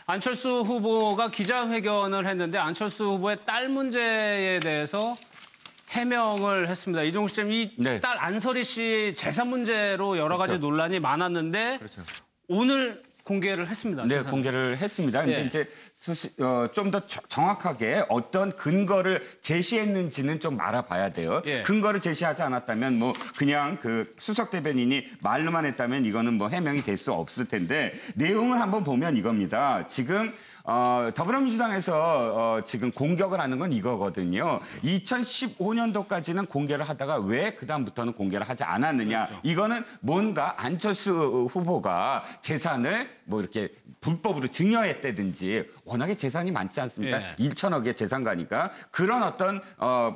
안철수 후보가 기자회견을 했는데 안철수 후보의 딸 문제에 대해서 해명을 했습니다. 이종식 쌤, 이 딸 안설희 씨 재산 문제로 여러 가지 논란이 많았는데 오늘 공개를 했습니다. 네, 공개를 했습니다. 근데 이제 좀 더 정확하게 어떤 근거를 제시했는지는 좀 알아봐야 돼요. 근거를 제시하지 않았다면 뭐 그냥 그 수석 대변인이 말로만 했다면 이거는 뭐 해명이 될 수 없을 텐데 내용을 한번 보면 이겁니다. 지금 더불어민주당에서 지금 공격을 하는 건 이거거든요. 2015년도까지는 공개를 하다가 왜 그다음부터는 공개를 하지 않았느냐. 그렇죠. 이거는 뭔가 안철수 후보가 재산을 뭐 이렇게 불법으로 증여했다든지 워낙에 재산이 많지 않습니까? 1천억의 재산가니까 그런 어떤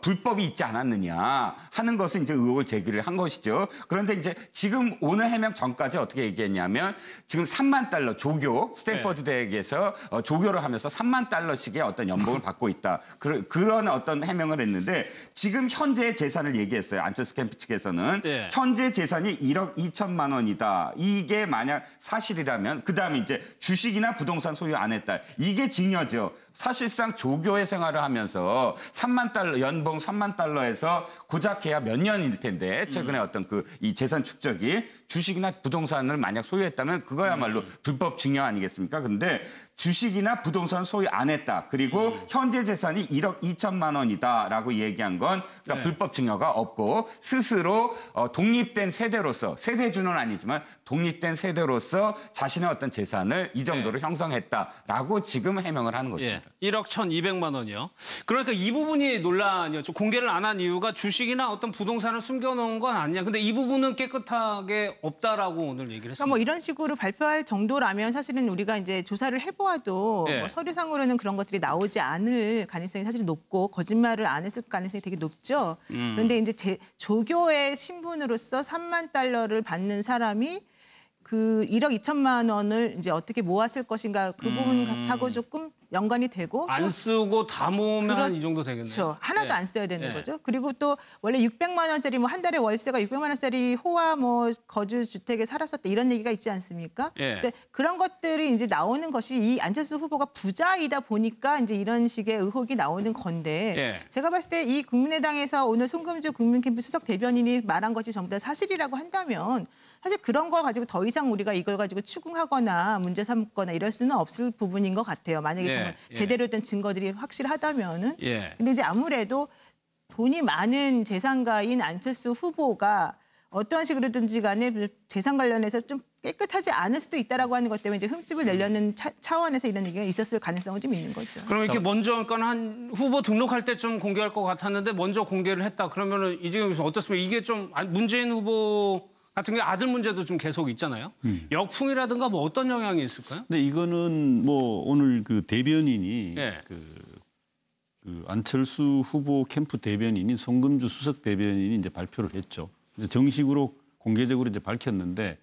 불법이 있지 않았느냐 하는 것은 이제 의혹을 제기를 한 것이죠. 그런데 이제 지금 오늘 해명 전까지 어떻게 얘기했냐면 지금 3만 달러 조교 스탠퍼드 대학에서 조교를 하면서 3만 달러씩의 어떤 연봉을 받고 있다. 그런 어떤 해명을 했는데 지금 현재의 재산을 얘기했어요. 안철수 캠프 측에서는. 현재 재산이 1억 2천만 원이다. 이게 만약 사실이라면 그다음에 이제 주식이나 부동산 소유 안 했다. 이게 증여죠. 사실상 조교의 생활을 하면서 3만 달러, 연봉 3만 달러에서 고작 해야 몇 년일 텐데 최근에 어떤 이 재산 축적이 주식이나 부동산을 만약 소유했다면 그거야말로 불법 증여 아니겠습니까? 근데 주식이나 부동산 소유 안 했다. 그리고 현재 재산이 1억 2천만 원이다라고 얘기한 건 그러니까 불법 증여가 없고 스스로 독립된 세대로서 세대주는 아니지만 독립된 세대로서 자신의 어떤 재산을 이 정도로 형성했다라고 지금 해명을 하는 것입니다. 1억 1,200만 원이요. 그러니까 이 부분이 논란이었죠. 공개를 안 한 이유가 주식이나 어떤 부동산을 숨겨놓은 건 아니냐. 근데 이 부분은 깨끗하게 없다라고 오늘 얘기를 했습니다. 그러니까 뭐 이런 식으로 발표할 정도라면 사실은 우리가 이제 조사를 해보아도 뭐 서류상으로는 그런 것들이 나오지 않을 가능성이 사실 높고 거짓말을 안 했을 가능성이 되게 높죠. 그런데 이제 조교의 신분으로서 3만 달러를 받는 사람이 그 1억 2천만 원을 이제 어떻게 모았을 것인가 그 부분하고 조금 연관이 되고 안 쓰고 다 모으면 이 정도 되겠네요. 그렇죠. 하나도 안 써야 되는 거죠. 그리고 또 원래 600만 원짜리 뭐 한 달에 월세가 600만 원짜리 호화 뭐 거주 주택에 살았었다 이런 얘기가 있지 않습니까? 근데 그런 것들이 이제 나오는 것이 이 안철수 후보가 부자이다 보니까 이제 이런 식의 의혹이 나오는 건데 제가 봤을 때 이 국민의당에서 오늘 송금주 국민캠프 수석 대변인이 말한 것이 전부 다 사실이라고 한다면 사실 그런 걸 가지고 더 이상 우리가 이걸 가지고 추궁하거나 문제 삼거나 이럴 수는 없을 부분인 것 같아요. 만약에 정말 제대로 된 증거들이 확실하다면은. 근데 이제 아무래도 돈이 많은 재산가인 안철수 후보가 어떠한 식으로든지 간에 재산 관련해서 좀 깨끗하지 않을 수도 있다라고 하는 것 때문에 이제 흠집을 내려는 차원에서 이런 얘기가 있었을 가능성은 좀 있는 거죠. 그럼 이렇게 먼저 그러니까 한 후보 등록할 때 좀 공개할 것 같았는데 먼저 공개를 했다. 그러면은 이재경에서 어떻습니까? 이게 좀 문재인 후보 같은 게 아들 문제도 좀 계속 있잖아요. 역풍이라든가 뭐 어떤 영향이 있을까요? 근데 이거는 뭐 오늘 그 대변인이 그 안철수 후보 캠프 대변인인 송금주 수석 대변인이 이제 발표를 했죠. 이제 정식으로 공개적으로 이제 밝혔는데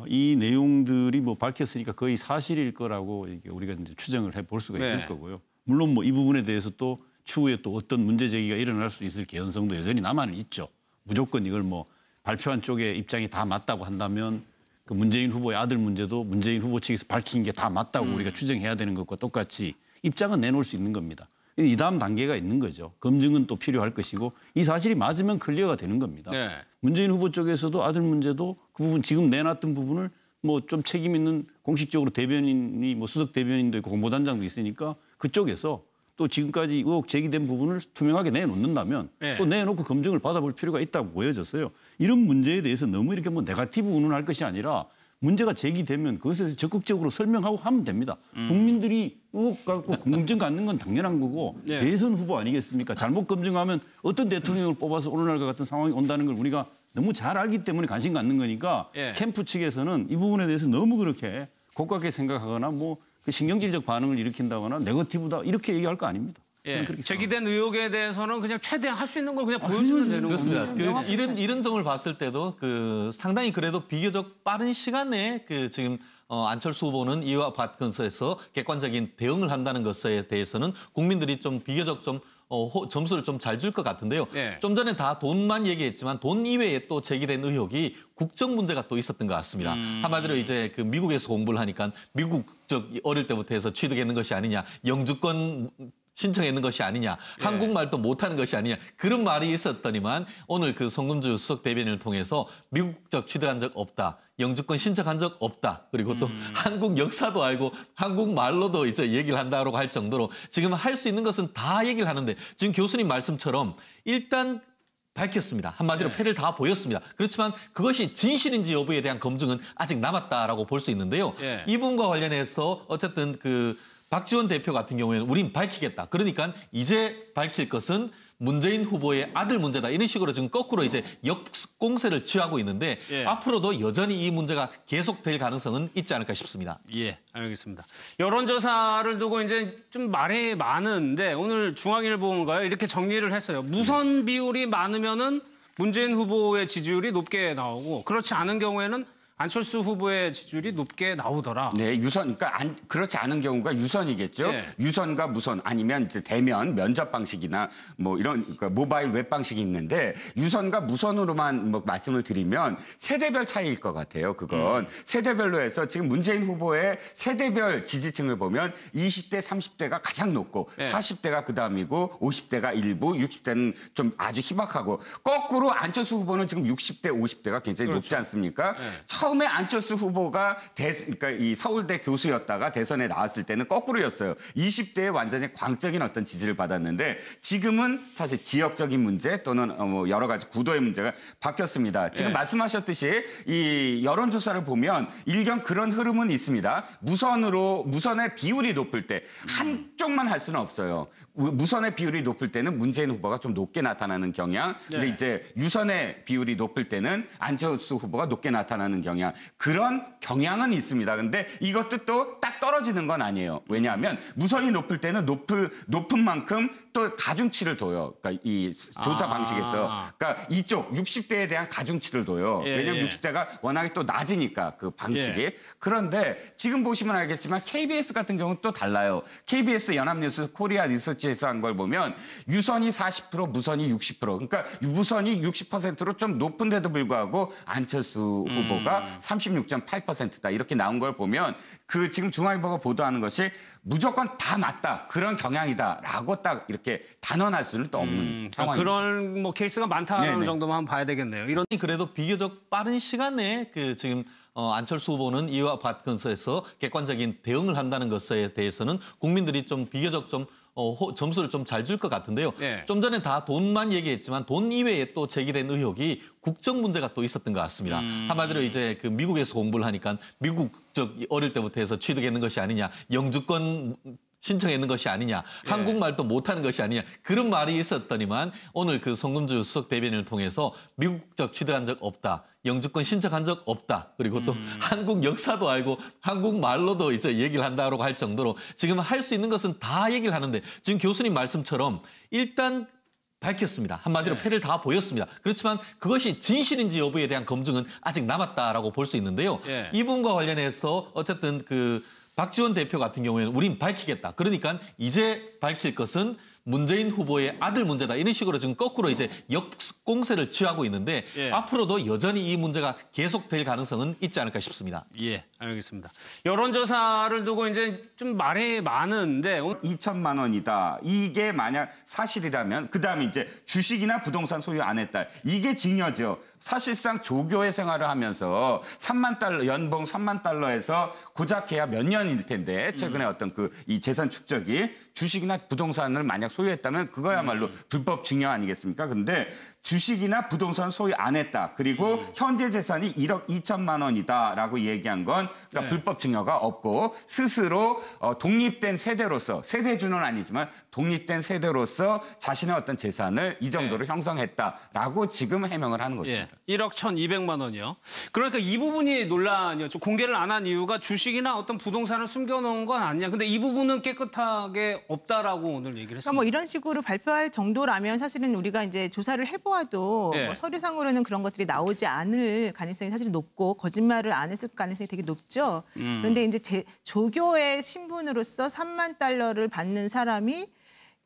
이 내용들이 뭐 밝혔으니까 거의 사실일 거라고 우리가 이제 추정을 해볼 수가 있을 거고요. 물론 뭐 이 부분에 대해서 또 추후에 또 어떤 문제 제기가 일어날 수 있을 개연성도 여전히 남아는 있죠. 무조건 이걸 뭐 발표한 쪽의 입장이 다 맞다고 한다면 그 문재인 후보의 아들 문제도 문재인 후보 측에서 밝힌 게 다 맞다고 우리가 추정해야 되는 것과 똑같이 입장은 내놓을 수 있는 겁니다. 이 다음 단계가 있는 거죠. 검증은 또 필요할 것이고 이 사실이 맞으면 클리어가 되는 겁니다. 문재인 후보 쪽에서도 아들 문제도 그 부분 지금 내놨던 부분을 뭐 좀 책임 있는 공식적으로 대변인이 뭐 수석 대변인도 있고 공보단장도 있으니까 그쪽에서 또 지금까지 의혹 제기된 부분을 투명하게 내놓는다면 또 내놓고 검증을 받아볼 필요가 있다고 보여졌어요. 이런 문제에 대해서 너무 이렇게 뭐 네거티브 운운할 것이 아니라 문제가 제기되면 그것에 적극적으로 설명하고 하면 됩니다. 국민들이 의혹 갖고 궁금증 갖는 건 당연한 거고 대선 후보 아니겠습니까? 잘못 검증하면 어떤 대통령을 뽑아서 오늘날 같은 상황이 온다는 걸 우리가 너무 잘 알기 때문에 관심 갖는 거니까 캠프 측에서는 이 부분에 대해서 너무 그렇게 고깝게 생각하거나 뭐 그 신경질적 반응을 일으킨다거나 네거티브다 이렇게 얘기할 거 아닙니다. 제기된 의혹에 대해서는 그냥 최대한 할 수 있는 걸 그냥 보여주면 되는 거죠. 그렇습니다. 이런 점을 봤을 때도 그 상당히 그래도 비교적 빠른 시간 내에 그 지금 안철수 후보는 이와 같은 것에서 객관적인 대응을 한다는 것에 대해서는 국민들이 좀 비교적 좀 점수를 좀 잘 줄 것 같은데요. 예. 좀 전에 다 돈만 얘기했지만 돈 이외에 또 제기된 의혹이 국적 문제가 또 있었던 것 같습니다. 한마디로 이제 그 미국에서 공부를 하니까 미국 어릴 때부터 해서 취득했는 것이 아니냐, 영주권 신청했는 것이 아니냐, 한국말도 못하는 것이 아니냐, 그런 말이 있었더니만 오늘 그 송금주 수석 대변인을 통해서 미국 국적 취득한 적 없다, 영주권 신청한 적 없다, 그리고 또 한국 역사도 알고 한국말로도 이제 얘기를 한다고 할 정도로 지금 할 수 있는 것은 다 얘기를 하는데, 지금 교수님 말씀처럼 일단 밝혔습니다. 한마디로 패를 다 보였습니다. 그렇지만 그것이 진실인지 여부에 대한 검증은 아직 남았다라고 볼 수 있는데요. 이 부분과 관련해서 어쨌든 그 박지원 대표 같은 경우에는 우린 밝히겠다. 그러니까 이제 밝힐 것은 문재인 후보의 아들 문제다. 이런 식으로 지금 거꾸로 이제 역공세를 취하고 있는데 앞으로도 여전히 이 문제가 계속될 가능성은 있지 않을까 싶습니다. 예, 알겠습니다. 여론조사를 두고 이제 좀 말이 많은데 오늘 중앙일보인가요? 이렇게 정리를 했어요. 무선 비율이 많으면은 문재인 후보의 지지율이 높게 나오고 그렇지 않은 경우에는 안철수 후보의 지지율이 높게 나오더라. 네, 유선, 그러니까 그렇지 않은 경우가 유선이겠죠. 네. 유선과 무선 아니면 이제 대면 면접 방식이나 뭐 이런 그러니까 모바일 웹 방식이 있는데 유선과 무선으로만 뭐 말씀을 드리면 세대별 차이일 것 같아요. 그건 세대별로 해서 지금 문재인 후보의 세대별 지지층을 보면 20대, 30대가 가장 높고 40대가 그다음이고 50대가 일부, 60대는 좀 아주 희박하고 거꾸로 안철수 후보는 지금 60대, 50대가 굉장히 높지 않습니까? 처음에 안철수 후보가 그러니까 이 서울대 교수였다가 대선에 나왔을 때는 거꾸로였어요. 20대에 완전히 광적인 어떤 지지를 받았는데 지금은 사실 지역적인 문제 또는 뭐 여러 가지 구도의 문제가 바뀌었습니다. 지금 말씀하셨듯이 이 여론조사를 보면 일견 그런 흐름은 있습니다. 무선의 비율이 높을 때 한쪽만 할 수는 없어요. 무선의 비율이 높을 때는 문재인 후보가 좀 높게 나타나는 경향. 근데 이제 유선의 비율이 높을 때는 안철수 후보가 높게 나타나는 경향. 그런 경향은 있습니다. 근데 이것도 또 딱 떨어지는 건 아니에요. 왜냐하면 무선이 높을 때는 높은 만큼 또 가중치를 둬요. 그러니까 이 조사 방식에서. 그러니까 이쪽 60대에 대한 가중치를 둬요. 왜냐하면 60대가 워낙에 또 낮으니까 그 방식이. 그런데 지금 보시면 알겠지만 KBS 같은 경우는 또 달라요. KBS 연합뉴스 코리아 리서치에서 한 걸 보면 유선이 40%, 무선이 60%. 그러니까 무선이 60%로 좀 높은데도 불구하고 안철수 후보가 36.8%다. 이렇게 나온 걸 보면 그 지금 중앙일보가 보도하는 것이 무조건 다 맞다. 그런 경향이다라고 딱 이렇게 단언할 수는 또 없는 상황입니다. 그런 뭐 케이스가 많다는 정도만 한번 봐야 되겠네요. 이런 그래도 비교적 빠른 시간 내에 그 지금 안철수 후보는 이와 같은서에서 객관적인 대응을 한다는 것에 대해서는 국민들이 좀 비교적 좀 점수를 좀 잘 줄 것 같은데요. 좀 전에 다 돈만 얘기했지만 돈 이외에 또 제기된 의혹이 국적 문제가 또 있었던 것 같습니다. 한마디로 이제 그 미국에서 공부를 하니까 미국 국적 어릴 때부터 해서 취득했는 것이 아니냐, 영주권 신청했는 것이 아니냐, 한국말도 못하는 것이 아니냐, 그런 말이 있었더니만 오늘 그 송금주 수석 대변인을 통해서 미국 국적 취득한 적 없다, 영주권 신청한 적 없다, 그리고 또 한국 역사도 알고 한국말로도 이제 얘기를 한다고 할 정도로 지금 할 수 있는 것은 다 얘기를 하는데 지금 교수님 말씀처럼 일단 밝혔습니다. 한마디로 패를 다 보였습니다. 그렇지만 그것이 진실인지 여부에 대한 검증은 아직 남았다라고 볼 수 있는데요. 이 부분과 관련해서 어쨌든 그 박지원 대표 같은 경우에는 우린 밝히겠다. 그러니까 이제 밝힐 것은 문재인 후보의 아들 문제다. 이런 식으로 지금 거꾸로 이제 역공세를 취하고 있는데 앞으로도 여전히 이 문제가 계속될 가능성은 있지 않을까 싶습니다. 예, 알겠습니다. 여론조사를 두고 이제 좀 말이 많은데 2천만 원이다. 이게 만약 사실이라면 그다음에 이제 주식이나 부동산 소유 안 했다. 이게 징여죠. 사실상 조교의 생활을 하면서 3만 달러, 연봉 3만 달러에서 고작 해야 몇 년일 텐데 최근에 어떤 그 이 재산 축적이 주식이나 부동산을 만약 소유했다면 그거야말로 불법 증여 아니겠습니까? 근데 주식이나 부동산 소유 안 했다. 그리고 현재 재산이 1억 2천만 원이다라고 얘기한 건 그러니까 불법 증여가 없고 스스로 독립된 세대로서 세대주는 아니지만 독립된 세대로서 자신의 어떤 재산을 이 정도로 형성했다라고 지금 해명을 하는 것입니다. 1억 1,200만 원이요. 그러니까 이 부분이 논란이었죠. 공개를 안 한 이유가 주식이나 어떤 부동산을 숨겨놓은 건 아니냐. 근데 이 부분은 깨끗하게 없다라고 오늘 얘기를 했습니다. 그러니까 뭐 이런 식으로 발표할 정도라면 사실은 우리가 이제 조사를 해보아도 뭐 서류상으로는 그런 것들이 나오지 않을 가능성이 사실 높고 거짓말을 안 했을 가능성이 되게 높죠. 그런데 이제 조교의 신분으로서 3만 달러를 받는 사람이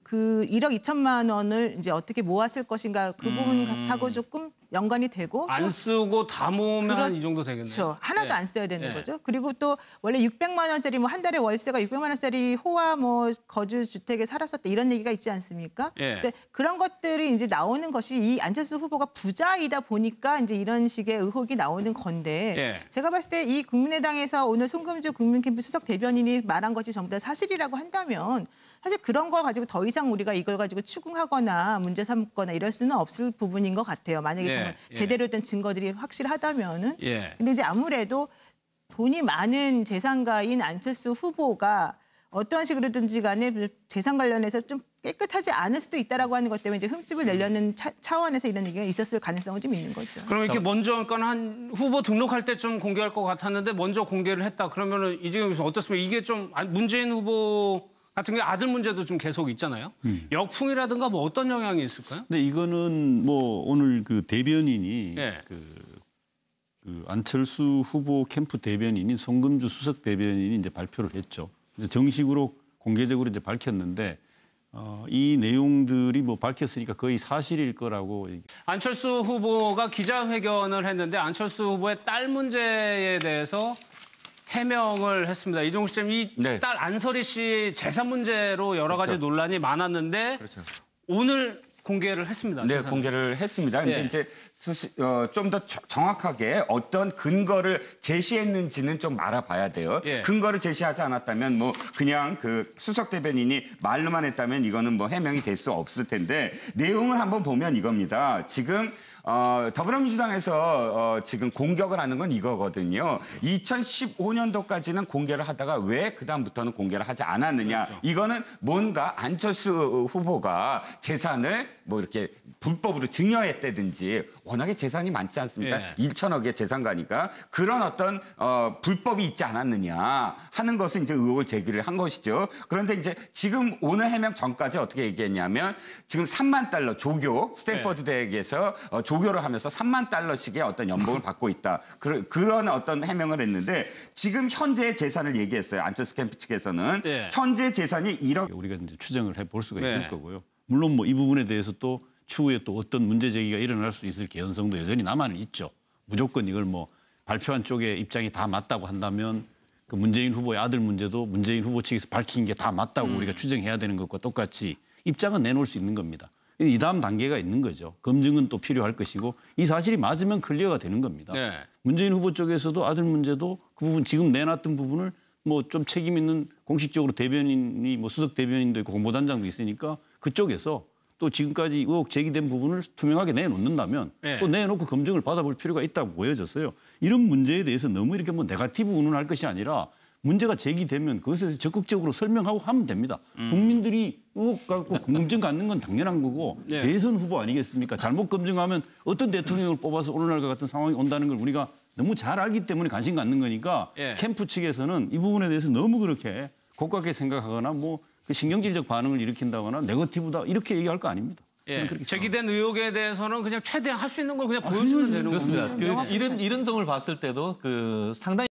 그 1억 2천만 원을 이제 어떻게 모았을 것인가 그 부분하고 조금 연관이 되고 안 쓰고 다 모으면 한 이 정도 되겠네요. 그렇죠. 하나도 예. 안 써야 되는 거죠. 그리고 또 원래 600만 원짜리 뭐 한 달에 월세가 600만 원짜리 호화 뭐 거주 주택에 살았었다 이런 얘기가 있지 않습니까? 예. 근데 그런 것들이 이제 나오는 것이 이 안철수 후보가 부자이다 보니까 이제 이런 식의 의혹이 나오는 건데 예. 제가 봤을 때 이 국민의당에서 오늘 송금주 국민캠프 수석 대변인이 말한 것이 전부 다 사실이라고 한다면 사실 그런 걸 가지고 더 이상 우리가 이걸 가지고 추궁하거나 문제 삼거나 이럴 수는 없을 부분인 것 같아요. 만약에 정말 제대로 된 증거들이 확실하다면은. 근데 이제 아무래도 돈이 많은 재산가인 안철수 후보가 어떠한 식으로든지 간에 재산 관련해서 좀 깨끗하지 않을 수도 있다라고 하는 것 때문에 이제 흠집을 내려는 차원에서 이런 얘기가 있었을 가능성은 좀 있는 거죠. 그럼 이렇게 먼저 그러니까 한 후보 등록할 때쯤 공개할 것 같았는데 먼저 공개를 했다. 그러면은 이재명 교수 어떻습니까? 이게 좀 문재인 후보 같은 게 아들 문제도 좀 계속 있잖아요. 역풍이라든가 뭐 어떤 영향이 있을까요? 근데 이거는 뭐 오늘 그 대변인이 그 안철수 후보 캠프 대변인인 송금주 수석 대변인이 이제 발표를 했죠. 이제 정식으로 공개적으로 이제 밝혔는데 이 내용들이 뭐 밝혔으니까 거의 사실일 거라고. 안철수 후보가 기자회견을 했는데 안철수 후보의 딸 문제에 대해서 해명을 했습니다. 이종국 씨, 이 딸 안설희 씨 재산 문제로 여러 가지 논란이 많았는데 오늘 공개를 했습니다. 네, 재산을. 공개를 했습니다. 근데 이제 좀 더 정확하게 어떤 근거를 제시했는지는 좀 알아봐야 돼요. 근거를 제시하지 않았다면 뭐 그냥 그 수석 대변인이 말로만 했다면 이거는 뭐 해명이 될 수 없을 텐데 내용을 한번 보면 이겁니다. 지금 더불어민주당에서 지금 공격을 하는 건 이거거든요. 2015년도까지는 공개를 하다가 왜 그다음부터는 공개를 하지 않았느냐. 이거는 뭔가 안철수 후보가 재산을 뭐 이렇게 불법으로 증여했다든지 워낙에 재산이 많지 않습니까? 1천억의 재산가니까 그런 어떤 불법이 있지 않았느냐 하는 것을 이제 의혹을 제기를 한 것이죠. 그런데 이제 지금 오늘 해명 전까지 어떻게 얘기했냐면 지금 3만 달러 조교 스탠퍼드 대학에서 조교를 하면서 3만 달러씩의 어떤 연봉을 받고 있다. 그런 어떤 해명을 했는데 지금 현재 재산을 얘기했어요. 안철수 캠프 측에서는 현재 재산이 1억. 우리가 이제 추정을 해볼 수가 있을 거고요. 물론 뭐 이 부분에 대해서 또 추후에 또 어떤 문제 제기가 일어날 수 있을 개연성도 여전히 남아는 있죠. 무조건 이걸 뭐 발표한 쪽의 입장이 다 맞다고 한다면 그 문재인 후보의 아들 문제도 문재인 후보 측에서 밝힌 게 다 맞다고 우리가 추정해야 되는 것과 똑같이 입장은 내놓을 수 있는 겁니다. 이 다음 단계가 있는 거죠. 검증은 또 필요할 것이고 이 사실이 맞으면 클리어가 되는 겁니다. 문재인 후보 쪽에서도 아들 문제도 그 부분 지금 내놨던 부분을 뭐 좀 책임 있는 공식적으로 대변인이 뭐 수석 대변인도 있고 공보단장도 있으니까 그쪽에서 또 지금까지 의혹 제기된 부분을 투명하게 내놓는다면 또 내놓고 검증을 받아볼 필요가 있다고 보여졌어요. 이런 문제에 대해서 너무 이렇게 뭐 네거티브 운운할 것이 아니라 문제가 제기되면 그것을 적극적으로 설명하고 하면 됩니다. 국민들이 의혹 갖고 궁금증 갖는 건 당연한 거고 대선 후보 아니겠습니까? 잘못 검증하면 어떤 대통령을 뽑아서 오늘날과 같은 상황이 온다는 걸 우리가 너무 잘 알기 때문에 관심 갖는 거니까 캠프 측에서는 이 부분에 대해서 너무 그렇게 고깝게 생각하거나 뭐 그 신경질적 반응을 일으킨다거나 네거티브다 이렇게 얘기할 거 아닙니다. 제기된 의혹에 대해서는 그냥 최대한 할 수 있는 걸 그냥 보여주면 되는 겁니다. 그렇습니다. 이런 점을 봤을 때도 그 상당히